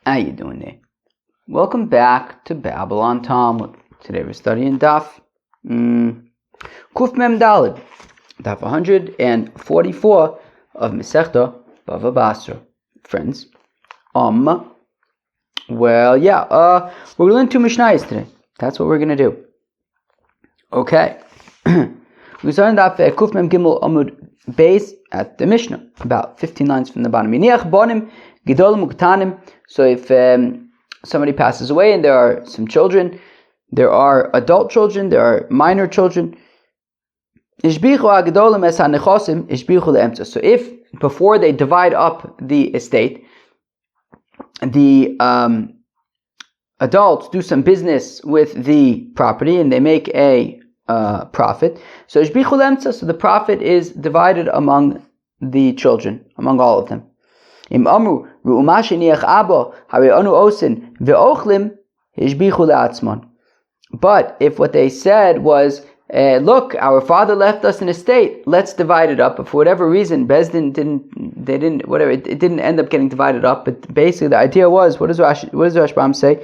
How you doing there? Welcome back to Babylon Talmud. Today we're studying Daf Kuf Mem Daled, Daf 144 of Masechta BavaBasra. Friends, we're going to learn two Mishnayos today. That's what we're going to do. Okay. We started Daf Kuf Mem Gimel Amud Beis at the Mishnah, about 15 lines from the bottom. So if somebody passes away and there are some children, there are adult children, there are minor children. So if before they divide up the estate, the adults do some business with the property and they make a profit, so the profit is divided among the children, among all of them. But if what they said was, look, our father left us an estate, let's divide it up. But for whatever reason, Bezdin it didn't end up getting divided up. But basically the idea was, what does Rashbam say?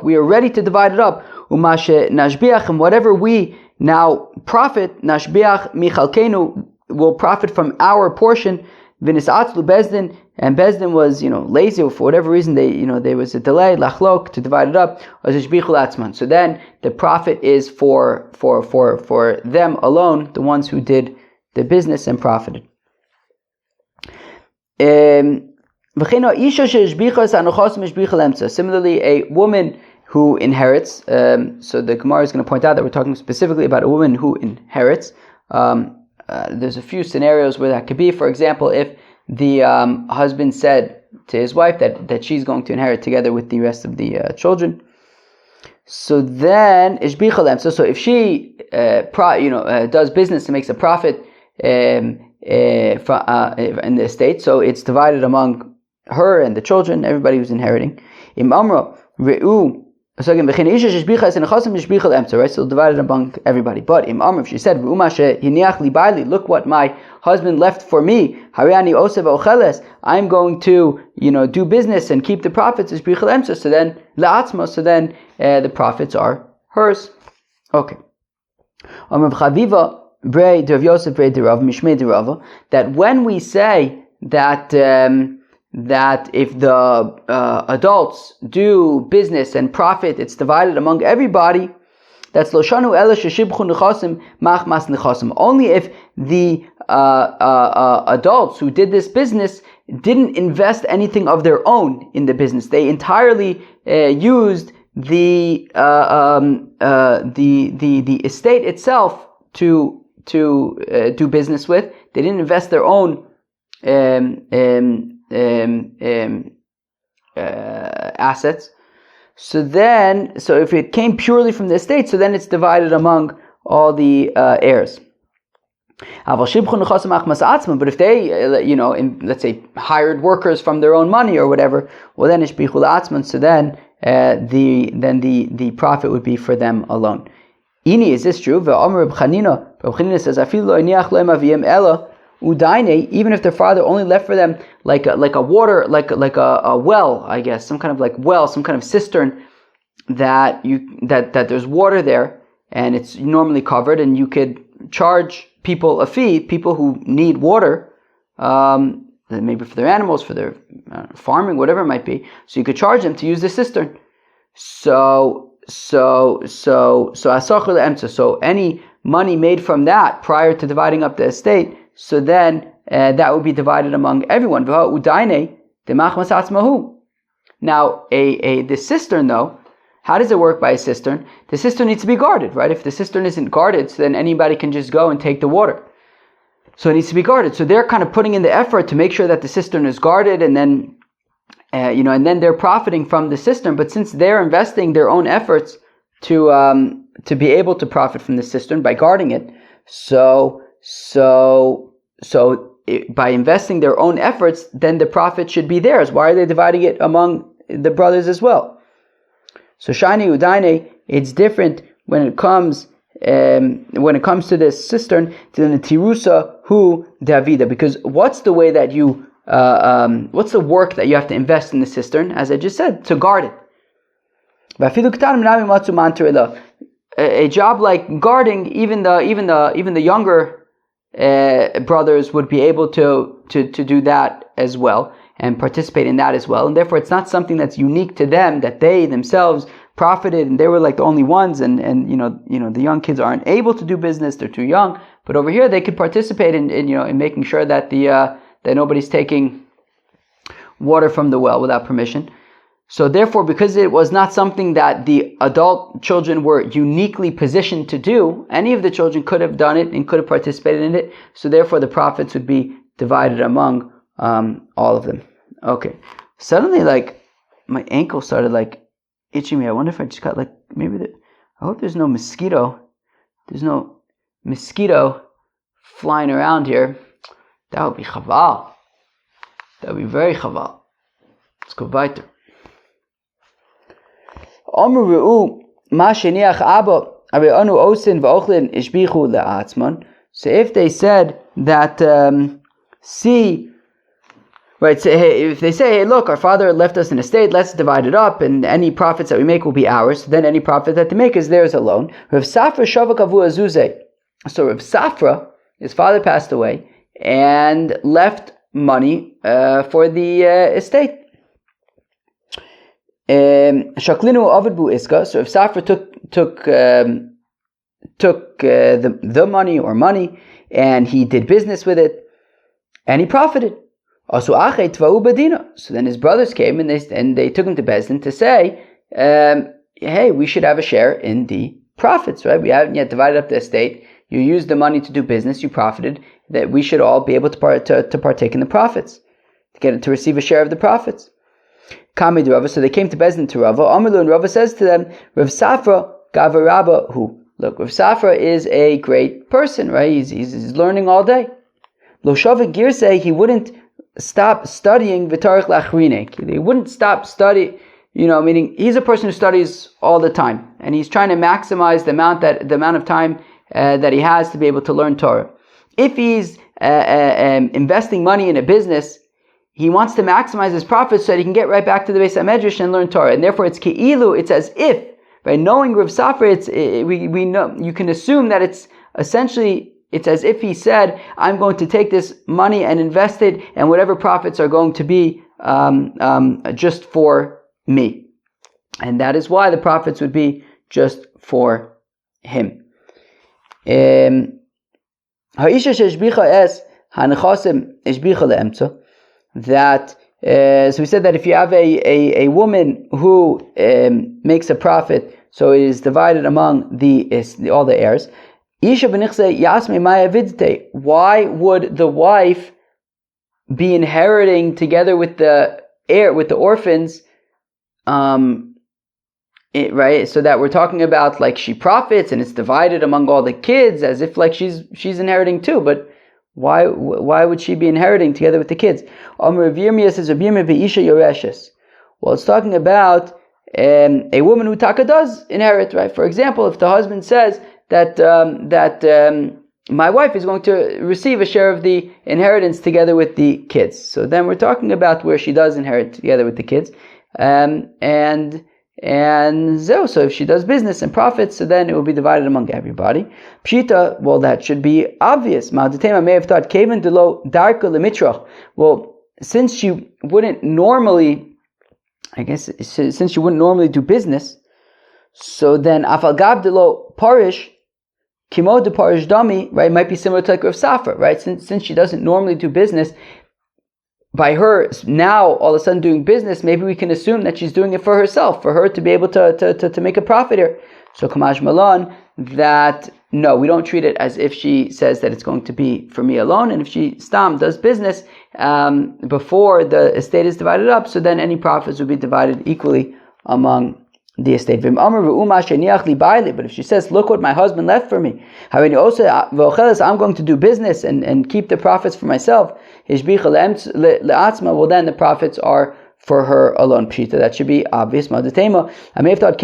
We are ready to divide it up. And whatever we now profit, nashbiach michalkenu, will profit from our portion. V'nisatzlu Bezdin, and Bezdin was, lazy, or for whatever reason there was a delay, lachlok, to divide it up. So then the profit is for them alone, the ones who did the business and profited. Similarly, a woman who inherits, so the Gemara is going to point out that we're talking specifically about a woman who inherits. There's a few scenarios where that could be. For example, if the husband said to his wife that she's going to inherit together with the rest of the children. So then, so if she does business and makes a profit in the estate, so it's divided among her and the children, everybody who's inheriting. So again, right? So divided among everybody. But if she said, look what my husband left for me, I'm going to do business and keep the profits. So then the profits are hers. Okay. That when we say that if the adults do business and profit, it's divided among everybody. That's loshanu ela sheshibchu nechasim machmas nechasim. Only if the adults who did this business didn't invest anything of their own in the business. They entirely used the estate itself to do business with. They didn't invest their own assets. So if it came purely from the estate, so then it's divided among all the heirs. But if they, let's say, hired workers from their own money or whatever, well then it's bichul atzman. So then the profit would be for them alone. Ini, is this true? Reb Chanina says, even if their father only left for them like a water, like a well, I guess, some kind of like well, some kind of cistern that there's water there and it's normally covered, and you could charge people a fee, people who need water, maybe for their animals, for their farming, whatever it might be. So you could charge them to use the cistern. So any money made from that prior to dividing up the estate, so then that would be divided among everyone. Now, the cistern though, how does it work by a cistern? The cistern needs to be guarded, right? If the cistern isn't guarded, so then anybody can just go and take the water. So it needs to be guarded. So they're kind of putting in the effort to make sure that the cistern is guarded, and then and then they're profiting from the cistern. But since they're investing their own efforts to be able to profit from the cistern by guarding it, by investing their own efforts, then the profit should be theirs. Why are they dividing it among the brothers as well? So Shani Udaine, it's different when it comes to this cistern, to the Tirusa hu Davida, because what's the way that you what's the work that you have to invest in the cistern? As I just said, to guard it. A job like guarding, even the younger brothers would be able to do that as well and participate in that as well. And therefore, it's not something that's unique to them, that they themselves profited and they were like the only ones. And the young kids aren't able to do business; they're too young. But over here, they could participate in making sure that that nobody's taking water from the well without permission. So therefore, because it was not something that the adult children were uniquely positioned to do, any of the children could have done it and could have participated in it. So therefore, the profits would be divided among all of them. Okay. Suddenly, like, my ankle started, like, itching me. I wonder if I just got, like, I hope there's no mosquito. There's no mosquito flying around here. That would be chaval. That would be very chaval. Let's go weiter. So if they said that, if they say, hey, look, our father left us an estate, let's divide it up, and any profits that we make will be ours, then any profit that they make is theirs alone. Rav Safra shavak avu azuzeh. So Rav Safra, his father passed away, and left money for the estate. Shaklinu Ovid Bu Iska. So if Safra took the money and he did business with it and he profited. So then his brothers came and they took him to Bezdin to say, hey, we should have a share in the profits, right? We haven't yet divided up the estate. You used the money to do business. You profited. That we should all be able to partake in the profits, to receive a share of the profits. Kami Rava, so they came to Bezdin to Rava. Amalu, and Rava says to them, Rav Safra gava Rabba hu. Look, Rav Safra is a great person, right? He's learning all day. Lo shavik girsei, he wouldn't stop studying v'tarich lachrinek. He wouldn't stop studying. Meaning he's a person who studies all the time, and he's trying to maximize the amount of time that he has to be able to learn Torah. If he's investing money in a business, he wants to maximize his profits so that he can get right back to the Beis HaMedrash and learn Torah. And therefore, it's ke'ilu. It's as if, by knowing Rav Safra, we know, you can assume that it's essentially, it's as if he said, I'm going to take this money and invest it, and whatever profits are going to be just for me. And that is why the profits would be just for him. That so we said that if you have a woman who makes a profit, so it is divided among all the heirs. Why would the wife be inheriting together with the orphans? Right, so that we're talking about like she profits and it's divided among all the kids as if like she's inheriting too, but why would she be inheriting together with the kids? Well, it's talking about a woman who taka does inherit, right? For example, if the husband says that my wife is going to receive a share of the inheritance together with the kids, so then we're talking about where she does inherit together with the kids, so if she does business and profits, so then it will be divided among everybody. Pshita, well, that should be obvious. Ma'adetema may have thought, Kaven delo darka lemitrach. Well, since she wouldn't normally do business, so then afal gab delo parish, kimo de parish dami, right, might be similar to like Rav Safra, right? Since she doesn't normally do business, by her now all of a sudden doing business, maybe we can assume that she's doing it for herself, for her to be able to make a profit here. So Kamash Malan, that no, we don't treat it as if she says that it's going to be for me alone, and if she does business before the estate is divided up, so then any profits would be divided equally among the estate. But if she says, look what my husband left for me, I'm going to do business and keep the profits for myself, well then the profits are for her alone. Pshita, that should be obvious. I may have thought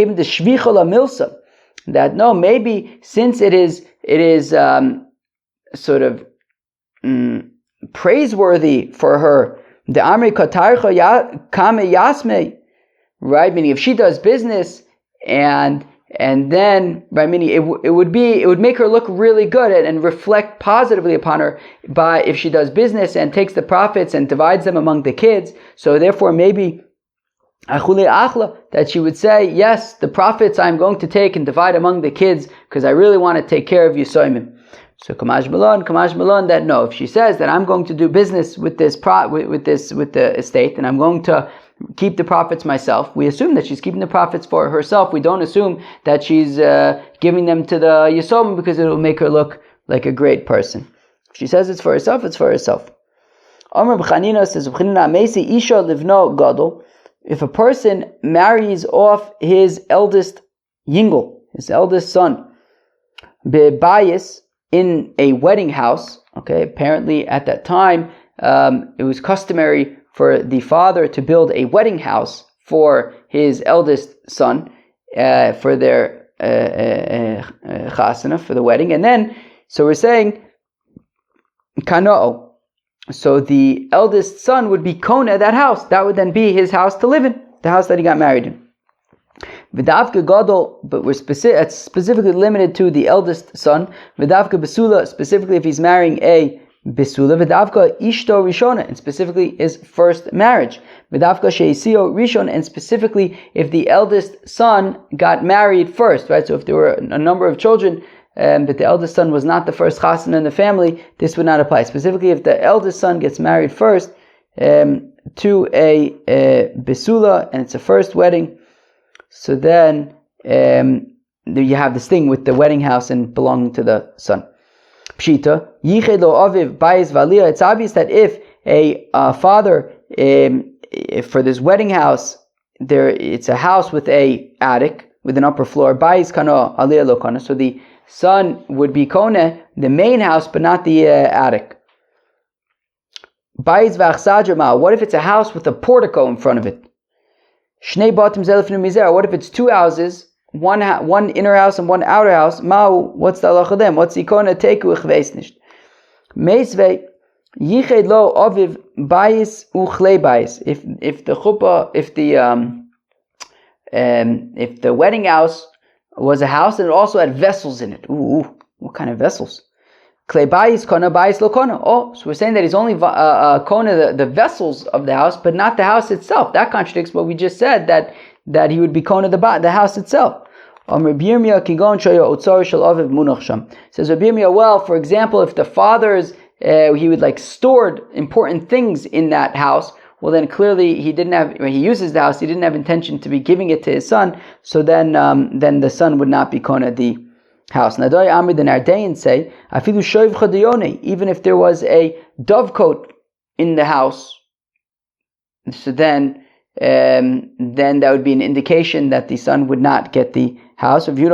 that no, maybe since it is sort of praiseworthy for her The Amri Katarcha Kame Yasme, right? Meaning if she does business and then, right, meaning it would make her look really good and reflect positively upon her by if she does business and takes the profits and divides them among the kids. So therefore maybe that she would say, yes, the profits I'm going to take and divide among the kids because I really want to take care of Yisoimim. So Kamash Malon, that no, if she says that I'm going to do business with the estate and I'm going to keep the profits myself, we assume that she's keeping the profits for herself. We don't assume that she's giving them to the Yisomim because it will make her look like a great person. If she says it's for herself, it's for herself. Amr B'Chanina says, Isha livno gadol. If a person marries off his eldest yingel, his eldest son, be'bayis, in a wedding house, okay, apparently at that time, it was customary for the father to build a wedding house for his eldest son, for their chasana, for the wedding. And then, so we're saying, kana'o. So the eldest son would be kona that house. That would then be his house to live in, the house that he got married in. V'davka gadol, but it's specifically limited to the eldest son. V'davka besula, specifically if he's marrying a besula. V'davka ishto rishona, and specifically his first marriage. V'davka sheisio rishon, and specifically if the eldest son got married first, right? So if there were a number of children, but the eldest son was not the first chassan in the family, this would not apply. Specifically if the eldest son gets married first to a besula, and it's a first wedding, so then you have this thing with the wedding house and belonging to the son. Pshita, yiched lo aviv bayis v'aliyah. It's obvious that if a father, for this wedding house, it's a house with a attic, with an upper floor, bayis kana aliyah lo kana. So the son would be kone, the main house, but not the attic. Bayis v'achsadra ma. What if it's a house with a portico in front of it? Shnei batim zelefnu mizer. What if it's two houses, one inner house and one outer house? Ma'u, what's the halacha then? What's ikona teku ichveis nicht? Meisvei yiched lo aviv bayis uchlei bayis. If the chuppah, if the wedding house was a house and it also had vessels in it. Ooh, what kind of vessels? Klei bayis kona bayis lo kona. Oh, so we're saying that he's only kona the vessels of the house, but not the house itself. That contradicts what we just said, that he would be kona the house itself. Says Rabbi Yirmiyah, well, for example, if the father's he would stored important things in that house, well then clearly when he uses the house, he didn't have intention to be giving it to his son, so then the son would not be kona the house. Nadoi Amri, the Nardaeans say, afilu shoiv chadiyone, even if there was a dovecote in the house, so then that would be an indication that the son would not get the house. Even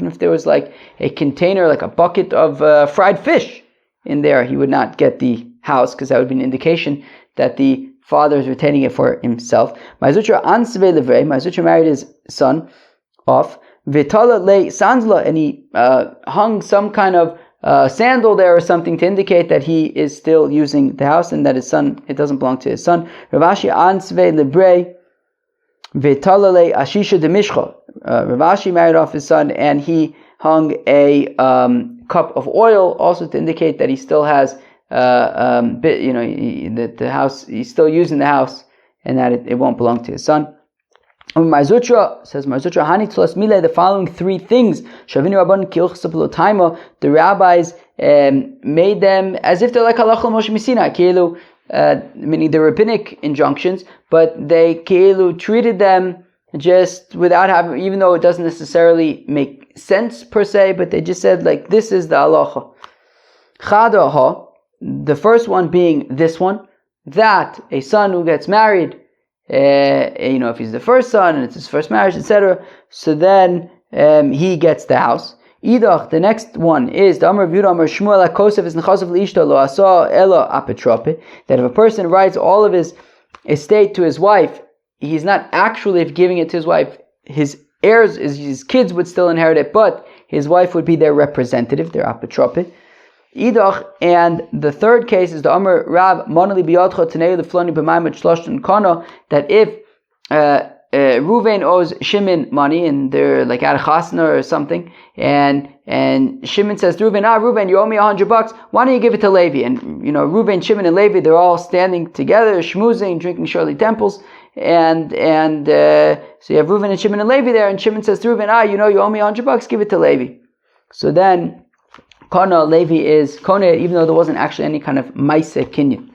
if there was a container, like a bucket of fried fish in there, he would not get the house, because that would be an indication that the father is retaining it for himself. Ma'azutra married his son off, Vitala le sanzla, and he hung some kind of sandal there or something to indicate that he is still using the house and that his son, it doesn't belong to his son. Ravashi ansve lebre Vitala le ashisha de mishcha. Ravashi married off his son and he hung a cup of oil, also to indicate that he still has the house, he's still using the house and that it won't belong to his son. Marzutra says, Hani tlas mile, the following three things, Shavinu Rabban Kilch Saplotaima, the rabbis made them as if they're like Halach Moshe Misina, Kielu, meaning the rabbinic injunctions, but they Kielu treated them just without having, even though it doesn't necessarily make sense per se, but they just said this is the halacha. Chadaha, the first one being this one, that a son who gets married, if he's the first son and it's his first marriage, etc., so then he gets the house. Idach, the next one is the Amar of Yudah Amar Shmuel HaKosef is Nechasav L'ishto Lo Asa Ela Apetrope, that if a person writes all of his estate to his wife, he's not actually giving it to his wife. His heirs, his kids would still inherit it, but his wife would be their representative, their Apetrope. Idach, and the third case is the Amr Rav Monali Biyadcha Tanei Lefloni B'Maimet Shloshton Kana, that if Ruvain owes Shimon money and they're like at a chasna or something, and Shimon says to Ruvain, you owe me $100. Why don't you give it to Levi? And Ruvain, Shimon, and Levi, they're all standing together, schmoozing, drinking Shirley Temples, and so you have Ruvain and Shimon and Levi there, and Shimon says to Ruvain, you owe me $100. Give it to Levi. So then Kana, Levi is Kona, even though there wasn't actually any kind of Maaseh Kinyan.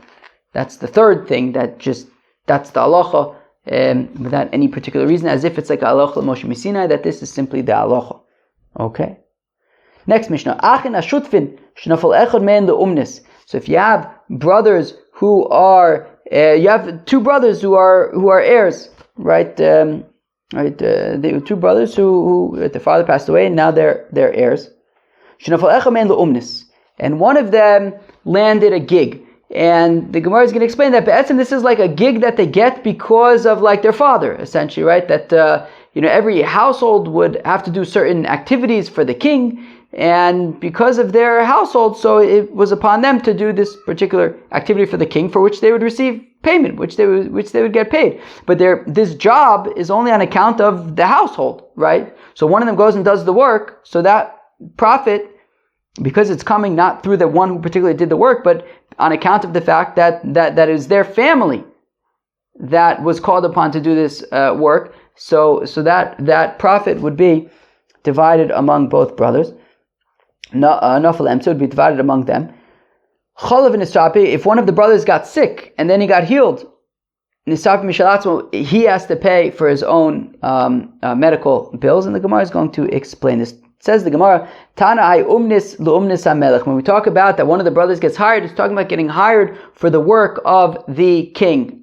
That's the third thing, that's the halacha, without any particular reason, as if it's like a halacha Moshe Misinai, that this is simply the halacha. Okay. Next Mishnah. Achin ashutfin shnafal echad me'en le'umnis. So if you have brothers who are, you have two brothers who are heirs, right? They were two brothers who the father passed away, and now they're heirs. Shnafal echad me'en le'umnis, and one of them landed a gig. And the Gemara is going to explain that Be'etzim, this is like a gig that they get because of like their father, essentially, right? That every household would have to do certain activities for the king, and because of their household, so it was upon them to do this particular activity for the king, for which they would receive payment, which they would get paid. But this job is only on account of the household, right? So one of them goes and does the work, so that profit, because it's coming not through the one who particularly did the work, but on account of the fact that it is their family that was called upon to do this work, so that profit would be divided among both brothers. Nafalem, so it would be divided among them. Cholav Nisapi, if one of the brothers got sick and then he got healed, Nisapi Mishalatzmo, he has to pay for his own medical bills, and the Gemara is going to explain this. Says the Gemara, Tana ay umnis lu'umnis hamelech. When we talk about that one of the brothers gets hired, it's talking about getting hired for the work of the king.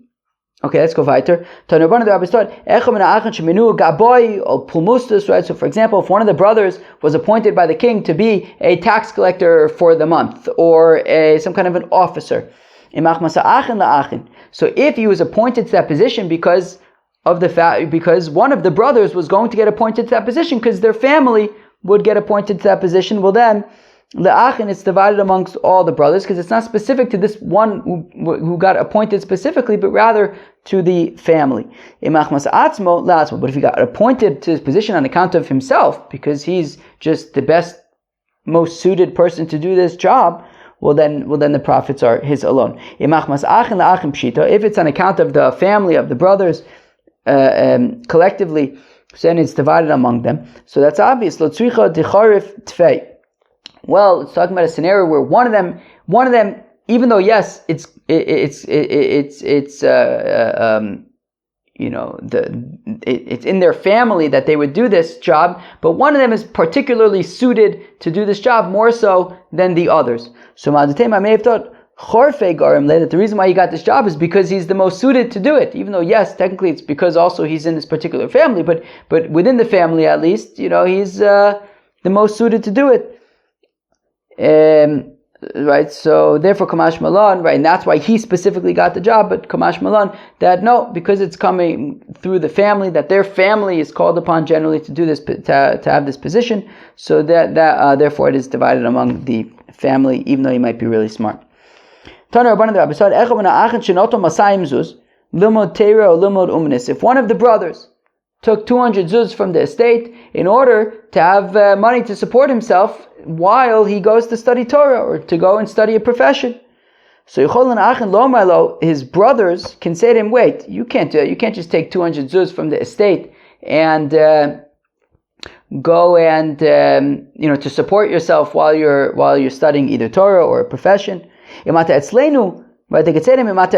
Okay, let's go weiter. Right? So for example, if one of the brothers was appointed by the king to be a tax collector for the month, or some kind of an officer, so if he was appointed to that position because one of the brothers was going to get appointed to that position because their family would get appointed to that position, well then, le'achin, it's divided amongst all the brothers, because it's not specific to this one who got appointed specifically, but rather to the family. But if he got appointed to his position on account of himself, because he's just the best, most suited person to do this job, well then the profits are his alone. If it's on account of the family, of the brothers, collectively, so then it's divided among them. So that's obvious. Well, it's talking about a scenario where one of them, even though yes, it's in their family that they would do this job, but one of them is particularly suited to do this job more so than the others. So I may have thought, that the reason why he got this job is because he's the most suited to do it, even though yes, technically it's because also he's in this particular family, but within the family at least, he's the most suited to do it. Right, so therefore Kamash Malan, right, and that's why he specifically got the job, but Kamash Malan, that no, because it's coming through the family, that their family is called upon generally to do this, to have this position, so that therefore it is divided among the family, even though he might be really smart. If one of the brothers took 200 zuz from the estate in order to have money to support himself while he goes to study Torah or to go and study a profession, so his brothers can say to him, wait, you can't do it. You can't just take 200 zuz from the estate and go and to support yourself while you're studying either Torah or a profession. Right, they could say to him, look,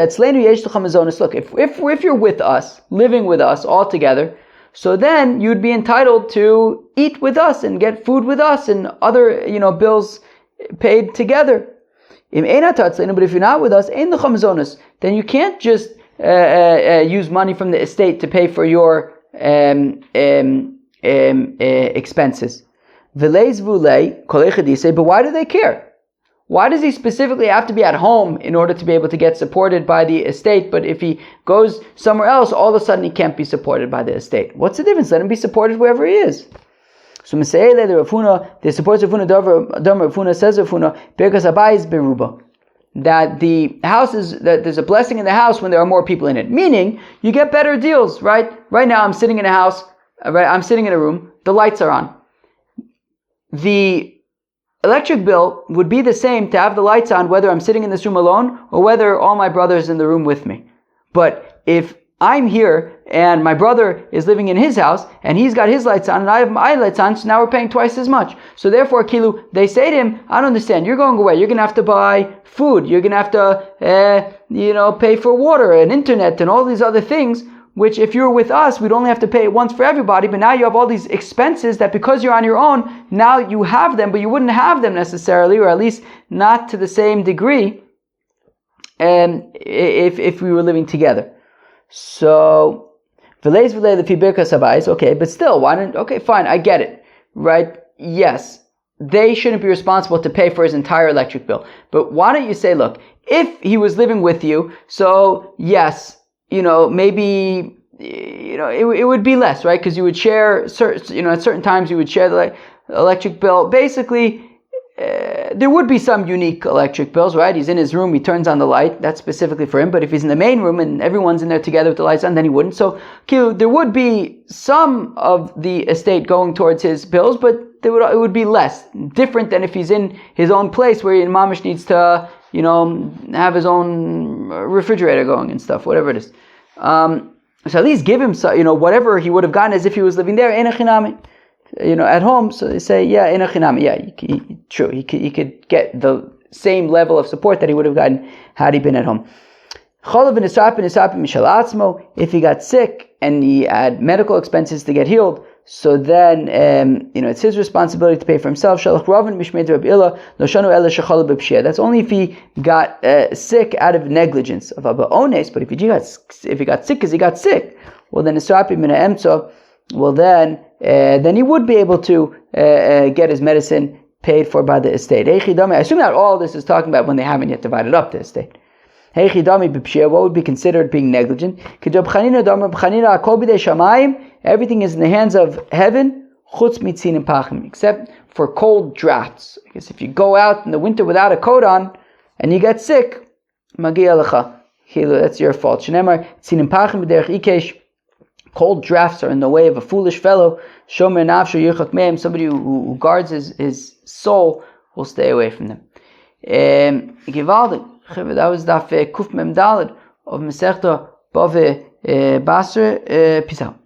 if you're with us, living with us all together, so then you'd be entitled to eat with us and get food with us and other bills paid together. But if you're not with us, then you can't just use money from the estate to pay for your expenses. But why do they care? Why does he specifically have to be at home in order to be able to get supported by the estate? But if he goes somewhere else, all of a sudden he can't be supported by the estate. What's the difference? Let him be supported wherever he is. So Meseile, the Rafuna, the supports Rafuna, Dom Rafuna says Rafuna, Birkas Abayis Beruba. That the house is, that there's a blessing in the house when there are more people in it. Meaning, you get better deals, right? Right now I'm sitting in a house, right? I'm sitting in a room, the lights are on. The electric bill would be the same to have the lights on whether I'm sitting in this room alone or whether all my brothers in the room with me. But if I'm here and my brother is living in his house and he's got his lights on and I have my lights on, so now we're paying twice as much. So therefore, Kilu, they say to him, I don't understand, you're going away, you're going to have to buy food, you're going to have to, pay for water and internet and all these other things, which if you're with us, we'd only have to pay once for everybody, but now you have all these expenses that because you're on your own, now you have them, but you wouldn't have them necessarily, or at least not to the same degree, if we were living together. So, okay, but still, why don't, okay, fine, I get it, right? Yes, they shouldn't be responsible to pay for his entire electric bill. But why don't you say, look, if he was living with you, so yes, maybe, it would be less, right? Because you would share, at certain times you would share the electric bill. Basically, there would be some unique electric bills, right? He's in his room, he turns on the light, that's specifically for him. But if he's in the main room and everyone's in there together with the lights on, then he wouldn't. So, there would be some of the estate going towards his bills, but it would be less. Different than if he's in his own place where Mamish needs to, have his own refrigerator going and stuff, whatever it is. So at least give him, whatever he would have gotten as if he was living there, at home. So they say, true. He could get the same level of support that he would have gotten had he been at home. If he got sick and he had medical expenses to get healed, so then it's his responsibility to pay for himself. That's only if he got sick out of negligence of Abba Ones. But if he got sick because he got sick, well then then he would be able to get his medicine paid for by the estate. I assume that all this is talking about when they haven't yet divided up the estate. What would be considered being negligent? Everything is in the hands of heaven, except for cold drafts. Because if you go out in the winter without a coat on and you get sick, that's your fault. Cold drafts are in the way of a foolish fellow. Somebody who guards his soul will stay away from them. That was Daf Kuf Mem Daled of Masechta BavaBasra. Peace out.